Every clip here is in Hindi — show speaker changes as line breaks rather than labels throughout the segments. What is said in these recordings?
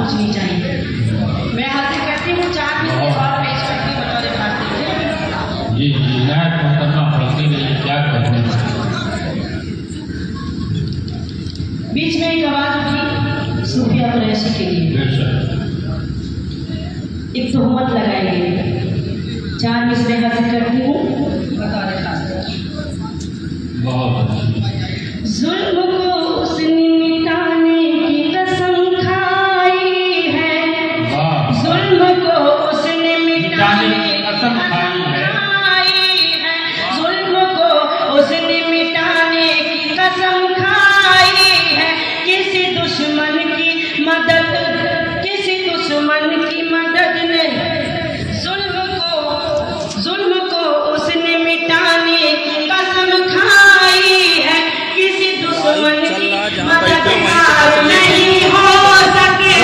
कुछ नहीं चाहिए। मैं हाजिर करती हूँ 4 मिसरे और पेश करती हूँ बतौर खातिर।
जी इनायत करना पड़ती नहीं, क्या करने।
बीच में एक आवाज उठी सूफिया कुरैशी के लिए, एक तोहमत लगाई गई। 4 मिसरे हाजिर करती हूँ बतौर खातिर।
बहुत अच्छी।
जुल्म को उसने मिटाने की कसम खाई है, जुल्म को उसने मिटाने की कसम खाई है, जुल्म को उसने मिटाने की कसम खाई है। किसी दुश्मन की मदद, किसी दुश्मन की मदद नहीं, जुल्म को उसने मिटाने की कसम खाई है। किसी दुश्मन की मददगार नहीं हो सकती,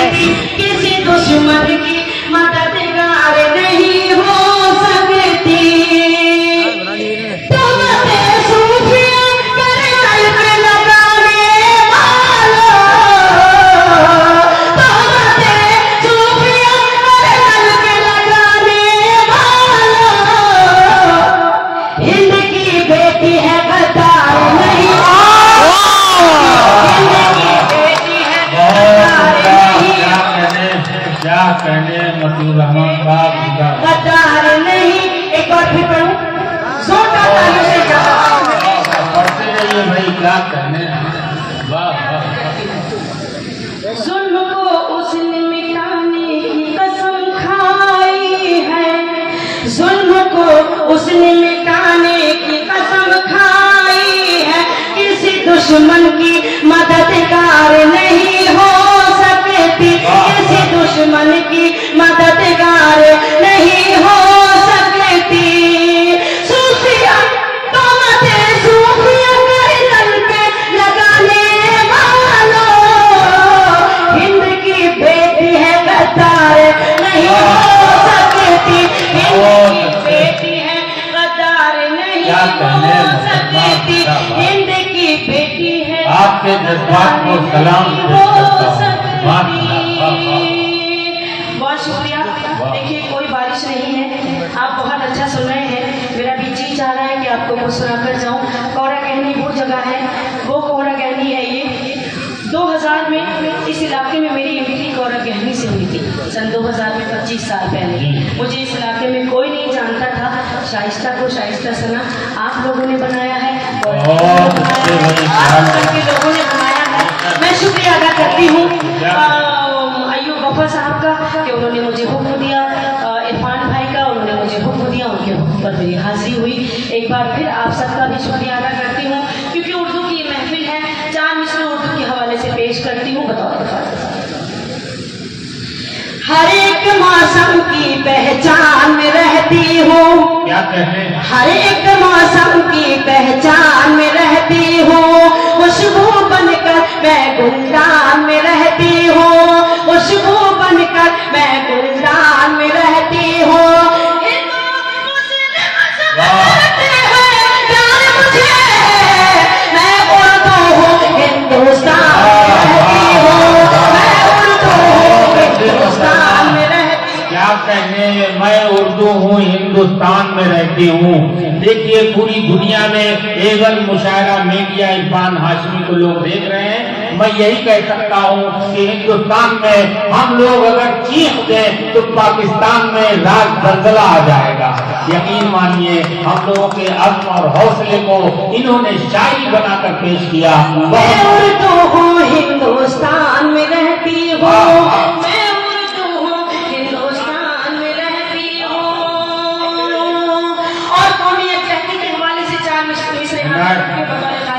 किसी दुश्मन की मददगार नहीं हो सकती।
कहने मतीउर रहमान साहब
गद्दार नहीं। एक बार फिर पढ़ूं, जोरदार तालियों से
पढ़ते रहिए भाई, क्या कहने।
जुल्म को उसने मिटाने की कसम खाई है, जुल्म को उसने मिटाने की कसम खाई है। किसी दुश्मन की मददगार नहीं हो सकती, किसी दुश्मन की मददगार नहीं हो सकती। सूफिया तोहमते सूफिया गर्दन पे लगाने वालों, हिंद की बेटी है गद्दार नहीं हो सकती, हिंद की बेटी है गद्दार नहीं हो सकती, हिंद की बेटी है।
आपके जज्बात को सलाम
बहुत शुक्रिया। देखिए कोई बारिश नहीं है, आप बहुत अच्छा सुन रहे हैं। मेरा भी जी चाह रहा है कि आपको कुछ सुनाकर जाऊं। कोरा कहनी वो जगह है, वो कोरा कहनी है ये। 2000 में इस इलाके में मेरी एंट्री कोरा कहनी से हुई थी, सन 2000 में 25 साल पहले। मुझे इस इलाके में कोई नहीं जानता था। शाइस्ता को शाइस्ता सना आप लोगों ने बनाया है, आप सबके लोगों ने बनाया है। मैं शुक्रिया अदा करती हूँ अय्यूब गफर साहब का कि उन्होंने मुझे हुक्म दिया, इरफान भाई का उन्होंने मुझे हुक्म दिया, उनके हुक्म पर मेरी हाजिरी हुई। एक बार फिर आप सबका भी शुक्रिया अदा करती हूँ, क्योंकि उर्दू की महफिल है। 4 मिसरे उर्दू के हवाले से पेश करती हूँ बतौर खातिर। हर एक मौसम की पहचान में रहती हूँ,
क्या कहें।
हर एक मौसम की पहचान में रहती हूँ, खुशबू बनकर मैं गुलदान में रहती हूँ, खुशबू बनकर मैं गुलदान में रहती हूँ। मैं उर्दू हूँ हिंदुस्तान में रहती हूँ।
क्या कहने, मैं उर्दू हूँ हिंदुस्तान में रहती हूँ। देखिए पूरी दुनिया में एवल मुशायरा मीडिया इरफान हाशमी को लोग देख रहे हैं। मैं यही कह सकता हूँ कि हिंदुस्तान में हम लोग अगर चीख दें तो पाकिस्तान में राज दलदला आ जाएगा। यकीन मानिए हम लोगों के अज़्म और हौसले को इन्होंने शायरी बनाकर पेश किया।
मैं उर्दू हूँ हिंदुस्तान में रहती हूँ, मैं उर्दू हूँ हिंदुस्तान में रहती हूँ। और कौमियत कहने के हवाले से 4 मिसरे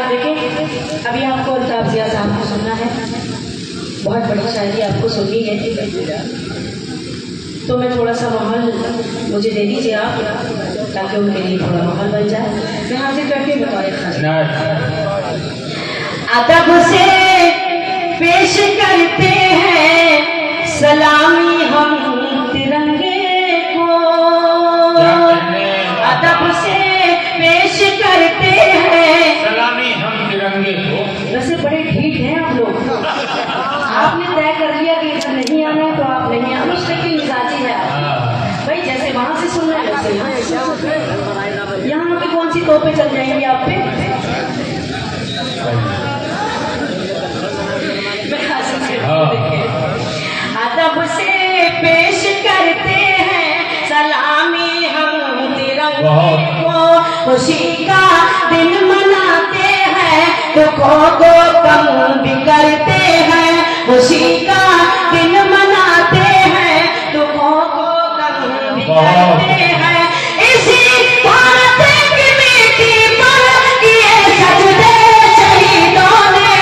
देखें। अभी आपको अल्ताफ ज़िया साहब को सुनना है, बहुत बड़ी शायरी आपको सुननी है, तो मैं थोड़ा सा माहौल मुझे दे दीजिए आप, ताकि उनके लिए थोड़ा माहौल बन जाए। मैं हाजिर करके बता अदब से पेश करते हैं सलामी हम तिरंगे को, अदब से पेश करते हैं
सलामी हम तिरंगे को।
वैसे बड़े ठीक हैं आप लोग, आपने तय कर लिया कि इधर नहीं आना सी तो पे चल जाएंगे आप पे। अदब से पेश करते हैं सलामी हम तिरंगे को, खुशी का दिन मनाते हैं दुखों को कम भी करते हैं, खुशी का दिन मनाते हैं दुखों को कम भी करते हैं। इसी भारत की मिट्टी पर किए सजदे शहीदों ने,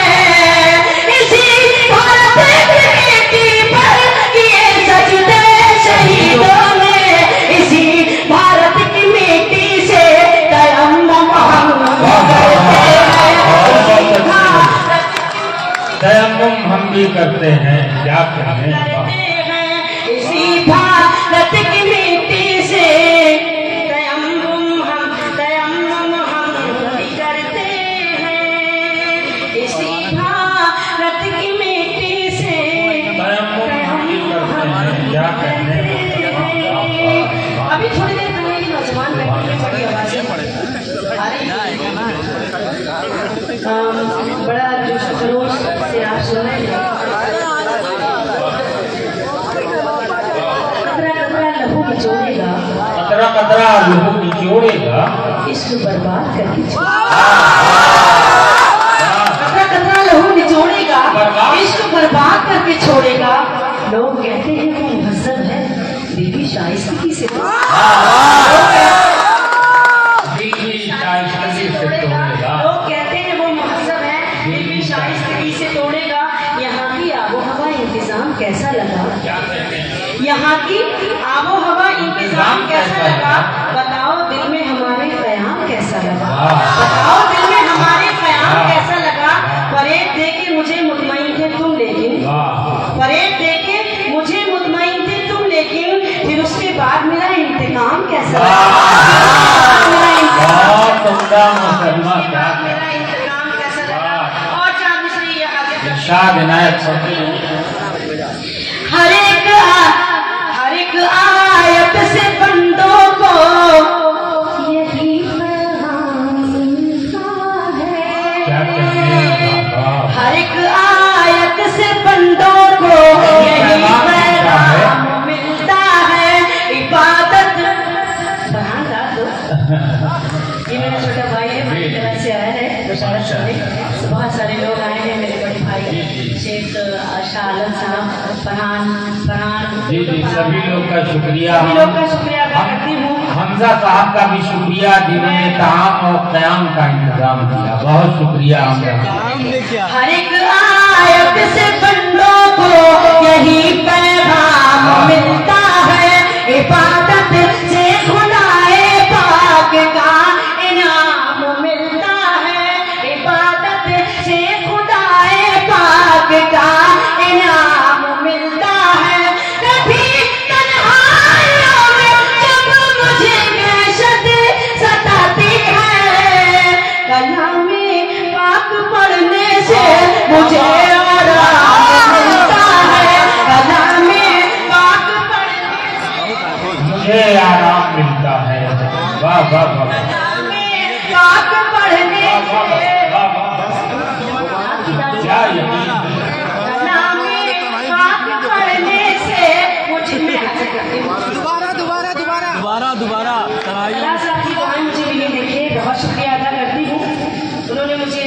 इसी भारत की मिट्टी पर किए सजदे शहीदों ने, इसी भारत की मिट्टी से तयम्मुम हम
तयम्मुम हम भी करते हैं, क्या करें,
इसी भारत की मिट्टी से तयम्मुम हम भी करते हैं, इसी भारत की मिट्टी से
तयम्मुम हम भी करते हैं, क्या करें।
अभी थोड़ी देर पहले ये नौजवान व्यक्ति ने बड़ी आवाज से बड़ा जोश खरोश से आप सुन रहे हैं। लहू निचोड़ेगा,
कतरा कतरा लहू निचोड़ेगा,
इश्क बर्बाद करके कतरा कतरा लहू निचोड़ेगा, इश्क बर्बाद करके छोड़ेगा। लोग कहते हैं वो मुहज्जब है, बीबी शाइस्तगी से लोग कहते हैं वो मुहज्जब है, बीबी शाइस्तगी से तोड़ेगा। यहाँ की आबो हवा इंतजाम कैसा लगा, यहाँ की आबो हवा इंतजाम कैसा लगा, बताओ दिल में हमारे क़याम कैसा लगा, बताओ दिल में हमारे क़याम कैसा लगा। परेड देके मुझे मुतमईन थे तुम, लेकिन परेड देके मुझे मुतमईन थे तुम, लेकिन फिर उसके बाद मेरा इंतकाम कैसा लगा, मेरा इंतकाम कैसा लगा। और चार दूसरी ये
इरशाद इनायत करते हैं।
हर एक आयत से बंदों को यही पैगाम मिलता है, हर एक आयत से बंदों को यही पैगाम मिलता है। इबादत ये मेरा छोटा भाई है, से आया है बहुत सारे लोग आए हैं, मेरे बड़े भाई शेख शाह आलम साहब, फरहान
जी जी, सभी लोग का शुक्रिया
अदा करती हूँ।
हमजा साहब का भी शुक्रिया जिन्होंने ताम और क़याम का इंतजाम किया, बहुत शुक्रिया हमजा।
हर एक आयत से बंदों को यही पैगाम मिलता है, इबादत से खुदाए पाक का इनाम मिलता है, इबादत से खुदाए पाक का इनाम मिलता है। कभी तन्हाइयों में जब मुझे वहशत सताती है, कलामे पाक पढ़ने से मुझे आराम मिलता है, कलामे पाक पढ़ने
मुझे आराम मिलता है। वाह वाह वाह,
पाक पढ़ने
क्या यकीन,
पाक पढ़ने से मुझे
दोबारा
अल्लाह साहब की दुआएं मुझे मिली। देखिए बहुत शुक्रिया अदा करती हूँ, उन्होंने मुझे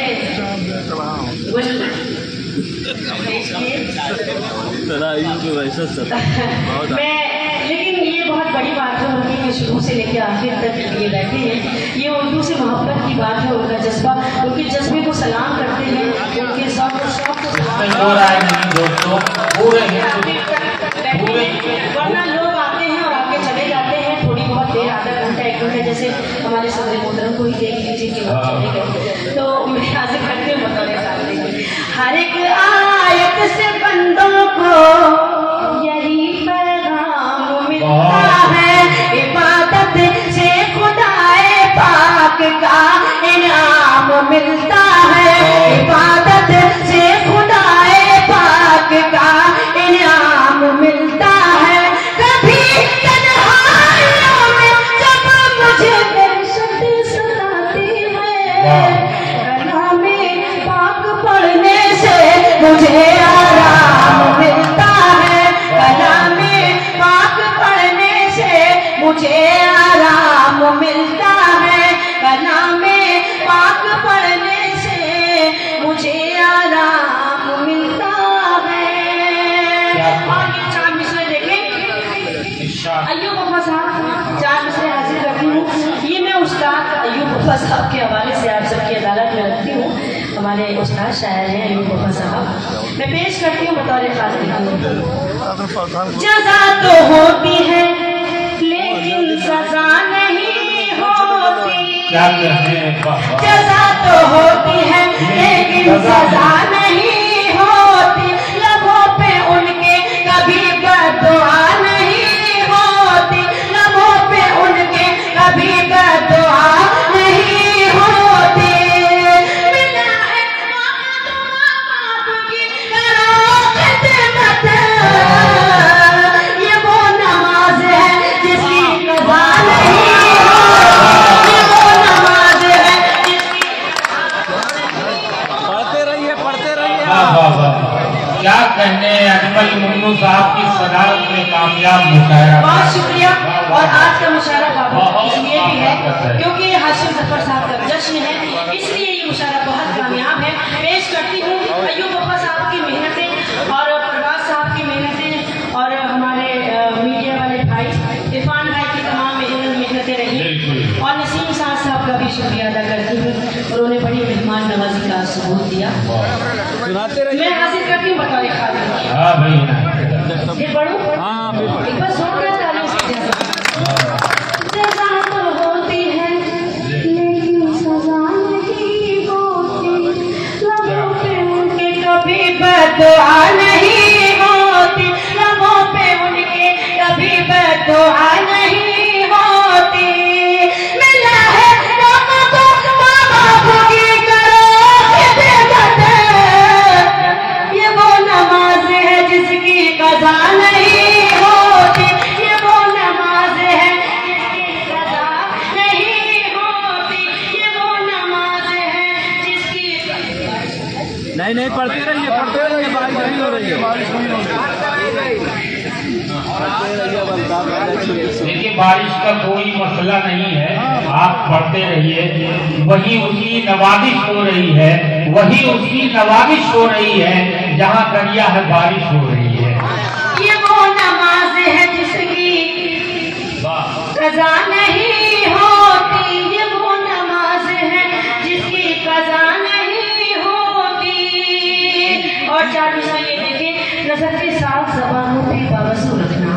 मैं, लेकिन ये बहुत बड़ी बात है उनकी कि शुरू से लेकर आखिर तक ये बैठे हैं। ये उर्दू से मोहब्बत की बात है, उनका जज्बा, उनके जज्बे को सलाम करते हैं, उनके शौक को
दोस्तों पूरे
वरना लोग आते हैं और आके चले जाते हैं, थोड़ी बहुत देर, आधा घंटा एक घंटा, जैसे हमारे सदर मोहतरम को ही देख लीजिए कि वो चले गए। तो मैं आज करके बताने चाहती हूँ, हर एक आयत से बंदों को यही पैगाम मिलता है, इबादत से खुदाए पाक का इनाम मिलता है, इबादत से खुदाए पाक का इनाम मिलता है। कभी तन्हाइयों में जब मुझे वहशत सताती और ये 4 मिसरे देखें। अय्यूब वफा साहब 4 मिसरे हाजिर रखी हूँ। ये मैं उस्ताद अय्यूब वफा साहब के हवाले से आप सबकी अदालत में रखती हूँ। हमारे उस्ताद शायर हैं अय्यूब वफा साहब। मैं पेश करती हूँ बतौर खास। जज़ा तो होती है लेकिन सजा नहीं होती। जज़ा तो होती है लेकिन सजा नहीं होती। लबों पे उनके कभी बददुआ नहीं होती। लबों पे उनके कभी बददुआ नहीं होती। मिला है आपकी खिदमत, ये वो नमाज है जिसकी कज़ा नहीं होती। ये वो नमाज है जिसकी
पढ़ते रहिए।
क्या कहने अजमल मुन्नू साहब की सदारत में कामयाब मुशायरा।
बहुत शुक्रिया। और आज का मुशायरा बाबा इसलिए भी है क्योंकि हाशिम जफर साहब का जश्न है, इसलिए ये मुशायरा बहुत कामयाब है। पेश करती हूँ अय्यूब वफा साहब की मेहनतें और परवाज साहब की मेहनतें और हमारे मीडिया वाले भाई इरफान भाई की तमाम मेहनतें रही और नसीम साहब का भी शुक्रिया अदा करती हूँ। उन्होंने बड़ी मेहमान नवाजी का सबूत दिया। मैं हाजिर करती हूँ बतौर खास। ये पढ़ूं? एक बार जोरदार तालियों से जज़ा तो होती है लेकिन सजा नहीं होती। लबों पे उनके कभी बददुआ नहीं होती। लबों पे उनके कभी बददुआ नहीं होती। मिला है बाबा की करो खिदमत, ये वो नमाज है जिसकी कज़ा नहीं होती। ये वो नमाज है जिसकी कज़ा नहीं होती। ये वो नमाज है जिसकी
नहीं पढ़ते रहिए बारिश नहीं हो रही है।
देखिए बारिश का कोई मसला नहीं है, आप पढ़ते रहिए। वही उसकी नवाबिश हो रही है, वही उसकी नवाबिश हो रही है जहाँ करिया है बारिश हो रही है।
ये वो नमाज है जिसकी कज़ा नहीं होती। ये वो नमाज है जिसकी कज़ा नहीं होती। और 4 मिसरे ये देखें। नजर के साथ ज़बान को भी बावजू रखना,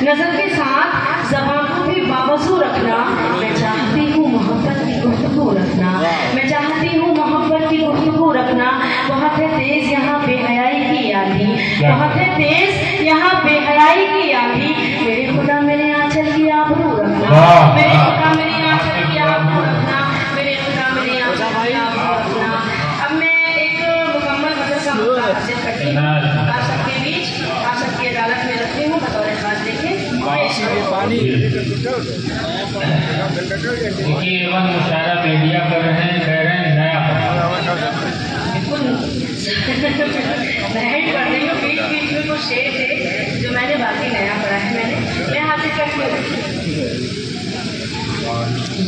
नजर के साथ ज़बान को भी बावजू रखना। मैं चाहती हूँ मोहब्बत की गुफ्तगू रखना, मैं चाहती हूँ मोहब्बत की गुफ्तगू रखना। बहुत है तेज यहाँ बेहयाई की आंधी, बहुत है तेज यहाँ बेहयाई की आंधी। मेरे खुदा मेरे आंचल की आबरू रखना, मेरे खुदा मेरे आंचल की आबरू रखना, मेरे खुदा मेरे आंचल की आबरू रखना। अब मैं एक मुकम्मल गज़ल का मुद्दा हासिल करती हूँ, आप सबके बीच आप सबकी अदालत में रखती हूँ बतौर खास। देखें
देखिए एवं मुशायरा मीडिया कर रहे हैं, कह रहे हैं नया
बिल्कुल मैं कर रही हूँ। बीच में कुछ शेर थे जो मैंने बाकी नया पढ़ा है। मैं हासिल करती हूँ।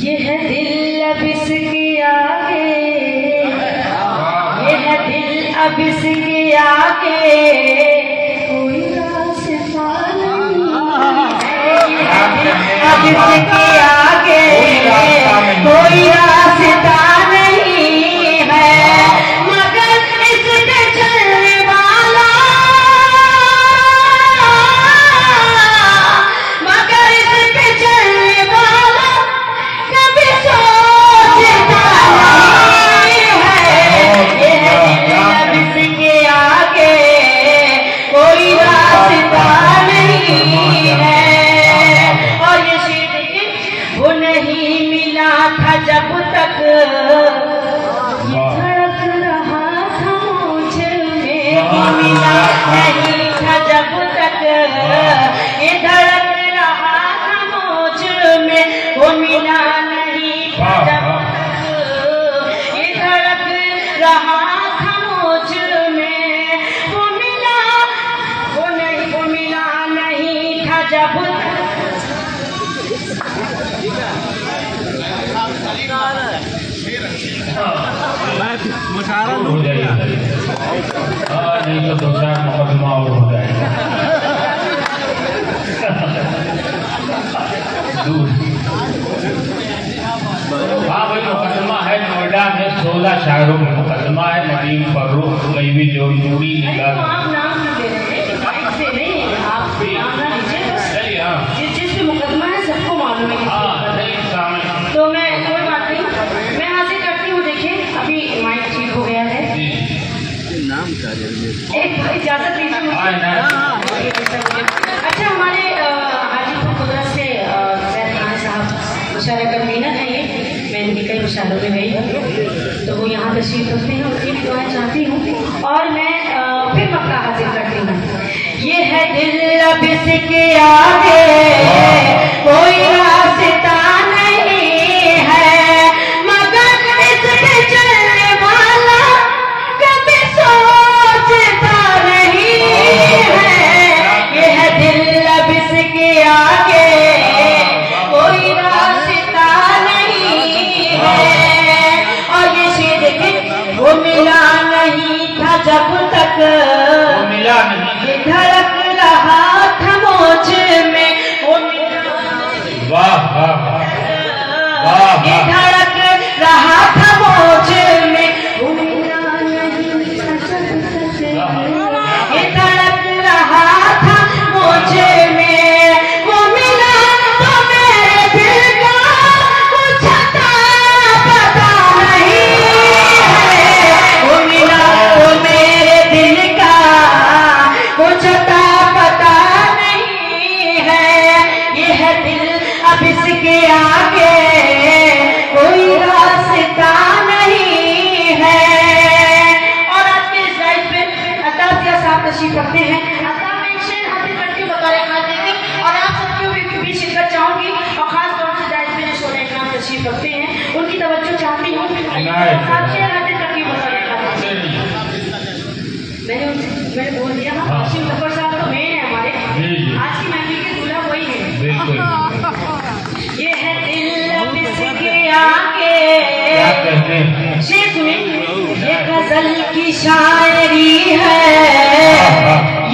ये है दिल अब इसके आगे, ये है दिल अब इसके आगे कोई रास्ता नहीं है। अब इसके आगे कोई रास्ता नहीं है, मगर इसके चलने वाला, मगर इसके चलने वाला कभी सोचता नहीं है। ये अब इसके आगे कोई रास्ता नहीं है। और ये शेर देखिए, वो नहीं मिला था जब तक ये धड़क रहा था मुझ में। वो मिला नहीं था जब तक ये धड़क रहा था मुझ में। वो मिला नहीं था जब तक ये धड़क रहा था मुझ में। वो मिला नहीं था जब तक।
मुशायरा हो जाएगा, नहीं तो 2-4 मुकदमा और हो जाएगा। करीम फर्रुख कहीं भी जो चूड़ी
अरे
निकाल
तो आप नाम क्यों ले रहे हैं? माइक से नहीं, आप नाम ना लीजिए बस।
नहीं, हाँ
जिस पे मुकदमा है सबको मालूम है
हाँ नहीं शामिल
तो मैं कोई बात नहीं, मैं हाजिर करती हूँ। देखिए अभी माइक ठीक हो गया है।
जी
नाम क्या है?
एक इजाजत दीजिए मुझे। अच्छा हमारे हाजीपुर कुदरत से सैयद खान साहब मुशायरा कन्वीनर हैं, ये मैं इनके कई मुशायरों में गई तो वो यहाँ तशरीफ रखते हैं, उनकी भी दुआएं चाहती हूँ। और मैं फिर मक्का हाजिर करती हूँ। ये है दिल अब इसके आगे कोई रास्ता नहीं है, मगर इस पे चलने वाला कभी सोचता नहीं है। ये है दिल अब इसके आगे कोई रास्ता नहीं है। और ये शेर देखें, वो मिला नहीं था जब तक
वो मिला नहीं।
ये धड़क रहा था मुझ में, वो मिला नहीं।
वाह वाह वाह
ये
वाह
धड़क रहा था मुझ में, वो मिला नहीं था जब तक। ये धड़क रहा था मुझ में, वो मिला तो मेरे दिल का कुछ था पता नहीं है। वो मिला तो मेरे दिल का कुछ था पता नहीं है। ये है दिल अब इसके आगे कोई रास्ता नहीं है। और आज के इस लाइव पे अतासिया साहब तशरीफ रखते हैं। अता मैं एक शेर हाजिर करती हूँ बतौर खास देंगे और आप सबकी भी शिरकत चाहूंगी और खास तौर से जायज पे जो शोले इकराम तशरीफ रखते हैं उनकी तवज्जो चाहती हूँ। आप शेर हाजिर करती हूँ बतौर खास। मैंने बोल दिया ना, हाशिम जफर साहब तो मेन है हमारे आज की महफिल के दूल्हा वही है।
बिल्कुल।
ये है दिल अब इसके आगे
क्या कहते हैं?
शेर सुनिए, ये गजल की शायरी है,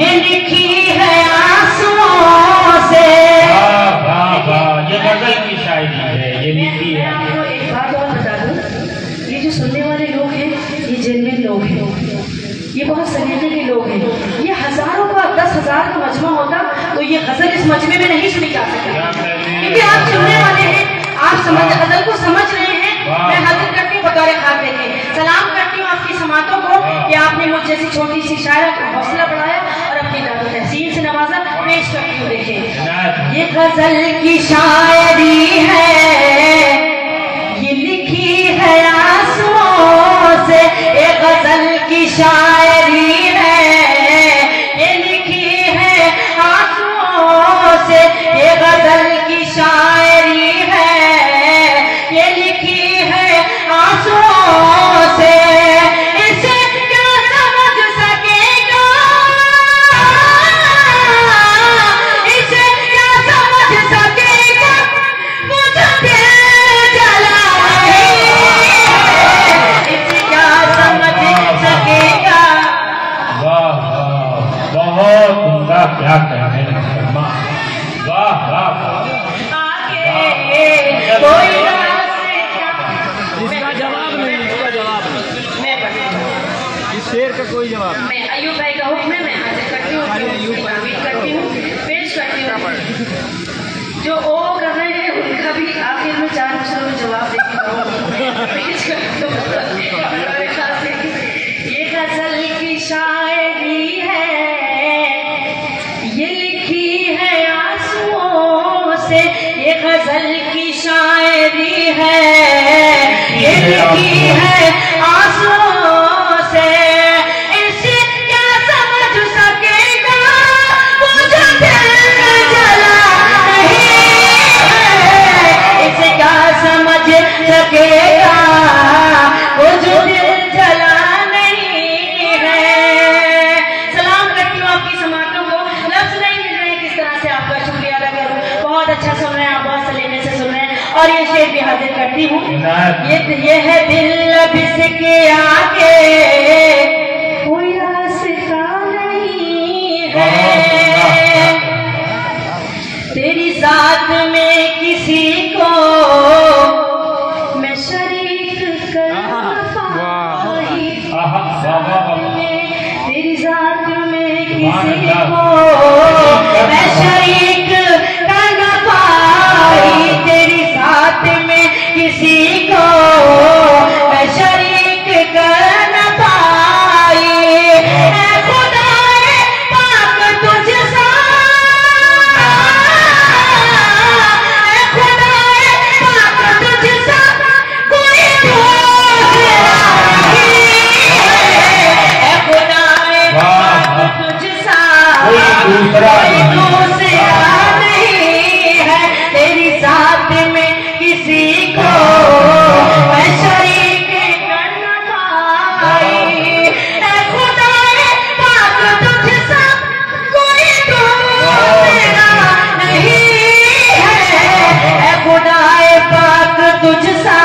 ये लिखी है आंसुओं से।
वाह वाह वाह ये गजल की शायरी है, ये लिखी
मैं
है।
आपको एक बात और बता दूं, ये जो सुनने वाले लोग हैं ये जेन्युइन लोग हैं, ये बहुत सलीके के लोग हैं। ये हजारों का 10,000 का मजमा होता तो ये गजल इस मजमे में नहीं सुनी जा सकती, क्योंकि आप सुनने वाले हैं, आप गजल को समझ रहे हैं। मैं हाजिर करती हूँ बतौर खास देके, सलाम करती हूँ आपकी समातों को कि आपने मुझ जैसी छोटी सी शायरा का हौसला बढ़ाया और अपनी दादो तहसीन से नवाजा। पेश करती हूँ, देखिए ये गजल की शायरी है, ये लिखी है आंसुओं से। ये गजल की शायरी है, ये लिखी है आंसुओं से। ये गजल की शायरी है, ये लिखी है आंसुओं से। इसे क्या समझ सकेगा, इसे क्या समझ सकेगा, मुझे दिल जला नहीं है। इसे क्या समझ सकेगा।
वाह वाह बहुत उनका क्या कहने हैं। वाह वाह वाह
आगे कोई
इसका जवाब नहीं, इसका जवाब नहीं।
मैं पढ़ती
इस शेर का कोई जवाब नहीं।
मैं अयूब भाई का हुक्म है, मैं हाजिर करती हूँ, तामील करती हूँ, पेश करती हूँ। जो ओ कर रहे हैं उनका भी आखिर में 4 अक्षरों में जवाब देती पेश करती हूँ। ये गजल की शायरी है, ये लिखी है आंसुओं से। ये गजल की शायरी है, ये लिखी है आंसुओं से। इसे क्या समझ सकेगा, मुझे दिल जला नहीं है। इसे क्या समझ सकेगा, मुझे दिल जला नहीं है। सलाम करती हूँ आपकी समातों को, लफ्ज नहीं मिल रहे किस तरह से आपका शुक्रिया अदा करूँ। बहुत अच्छा सुन रहे हैं आप, बहुत सलीके से सुन रहे हैं। और ये शेर भी हाजिर करती हूँ, ये है दिल अब इसके आगे कोई रास्ता नहीं है। तेरी जात में किसी को मैं शरीक कर पाई, कोई दूसरा नहीं है तेरी साथ में किसी को मैं शरीक करना पाई। खुदाए पाक तुझसा कोई दूसरा नहीं है, खुदाए पाक तुझसा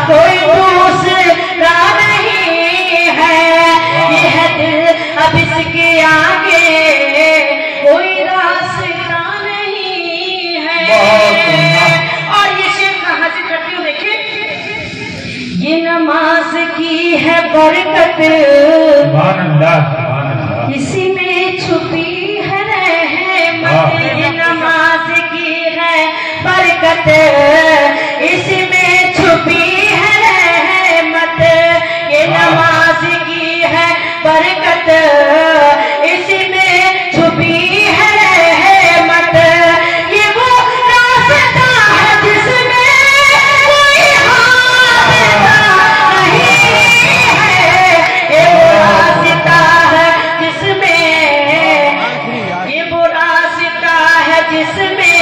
कोई दूसरा नहीं है। यह दिल अब इसके आगे कोई रास्ता नहीं है। और ये शेर कहाँ से करती हूँ देखिए, ये नमाज की है बरकत इसी में छुपी है रहमत। ये नमाज की है बरकत इसी में छुपी है रहमत। ये नमाज की है बरकत इसी में छुपी है रहमत। ये वो रास्ता है जिसमें कोई हादसा नहीं है। ये वो रास्ता है जिसमें, ये वो रास्ता है जिसमें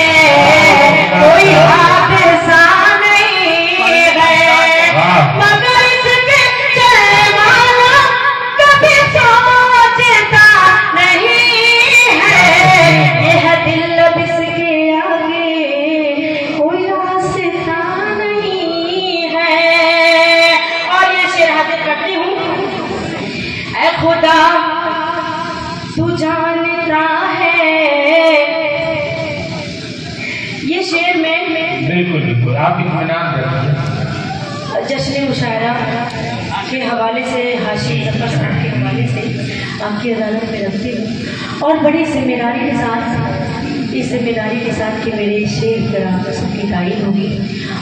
कोई हादसा नहीं है। मगर इसके चलने वाला कभी सोचता नहीं है। यह दिल अब इसके आगे कोई रास्ता नहीं है। और ये शेर हाजिर करती हूँ, ऐ खुदा तू जानता है। ये शेर में
बिल्कुल बिल्कुल आप इत्मीनान रखिए।
जश्न मुशायरा के हवाले से, हाशिम जफर साहब के हवाले से आपकी अदालत में रखती हूँ और बड़ी जिम्मेदारी के साथ, इस जिम्मेदारी के साथ कि मेरे शेर पर आप सबकी तारीफ होगी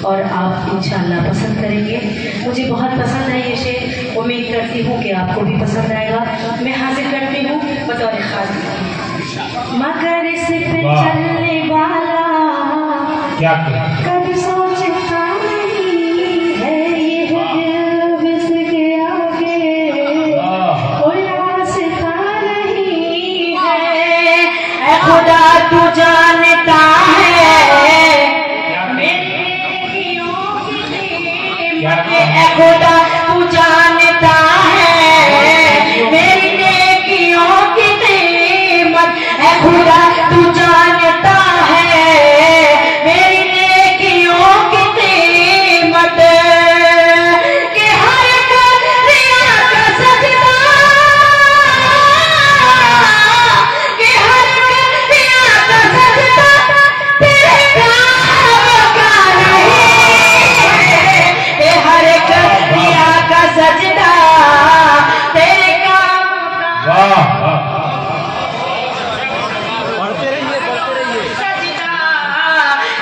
और आप इंशाअल्लाह पसंद करेंगे। मुझे बहुत पसंद है ये शेर, उम्मीद करती हूँ कि आपको भी पसंद आएगा। मैं हाजिर करती हूँ बतौर खास। मगर इस पे चलने वाला
क्या
कभी सोचता नहीं है। ये दिल इसके आगे कोई रास्ता नहीं है। ऐ खुदा तू जानता है मेरी नेकियों की कीमत। ऐ खुदा तू जानता है मेरी नेकियों की कीमत। ऐ खुदा तू जानता है मेरी नेकियों की कीमत। कि हर कलिया का सजदा, कि हर कलिया का सजदा तेरे काम का नहीं है। कि हर कलिया का सजदा तेरे काम का
पढ़ते रहिए
सजदा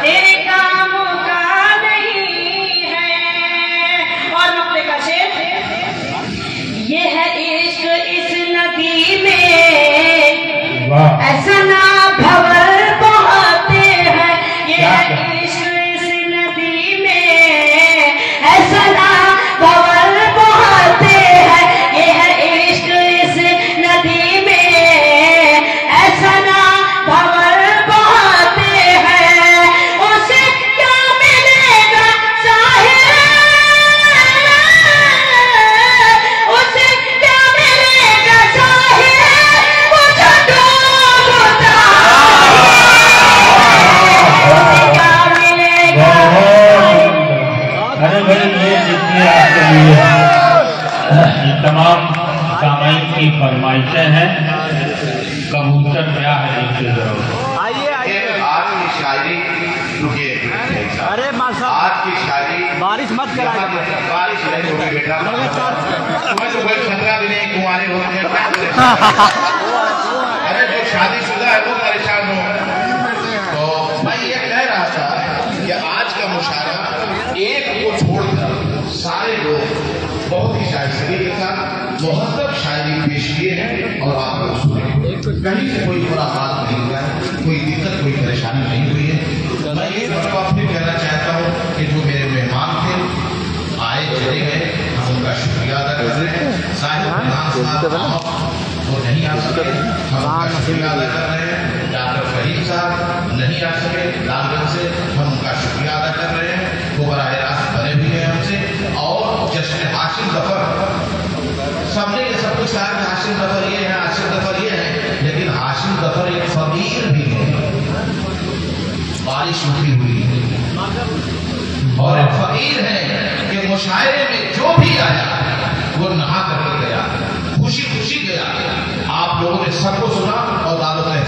तेरे काम का नहीं है। और नुक्ते का शेर, ये है इश्क इस नदी में ऐसा ना भंवर बहाते हैं। ये है इश्क इस नदी में ऐसा ना भंवर बहाते हैं। ये है इश्क इस नदी में ऐसा ना भंवर बहाते हैं। उसे क्या मिलेगा साहिल, उसे क्या मिलेगा साहिल, कुछ डूबता उसे क्या मिलेगा।
अरे भाई ये जितने आपके लिए ये तमाम सामाइन की फरमाइशें हैं। कबूतर क्या है इसके जरूर
आइए आइए।
आज की शायरी रुकिए,
अरे माशा,
आज की शायरी
बारिश मत कराइए।
बारिश नहीं होगी बेटा। तुम्हें तो कोई खतरा भी नहीं, कुंवारे हो गए क्या करें? अरे जो शादीशुदा है वो परेशान हो। तो मैं ये कह रहा था कि आज का मुशायरा एक को छोड़कर सारे लोग बहुत ही शायरी के साथ मुहद्दब शायरी पेश किए हैं और आप लोग सुने। कहीं से कोई बुरा बात नहीं हुआ है, कोई दिक्कत कोई परेशानी नहीं हुई है। मैं ये मरतबा फिर कहना चाहता हूँ कि जो मेरे मेहमान थे आए चले गए, हम उनका शुक्रिया अदा कर रहे हैं। साहिब वो नहीं आ सके, हम उनका शुक्रिया अदा कर रहे हैं। डॉक्टर फहीम साहब नहीं आ सके लालगंज से, हम उनका शुक्रिया अदा कर रहे हैं। वो बराह रास्त बने भी हैं हमसे। और जश्न हाशिम जफर, सबने ये सब कुछ कहा कि हाशिम जफर ये है, हाशिम जफर ये है, लेकिन हाशिम जफर एक फकीर भी है। बारिश उठी हुई है और एक फकीर है कि मुशायरे में जो भी आया वो नहा करके गया, खुशी खुशी गया। आप लोगों ने सबको सुना और दादों ने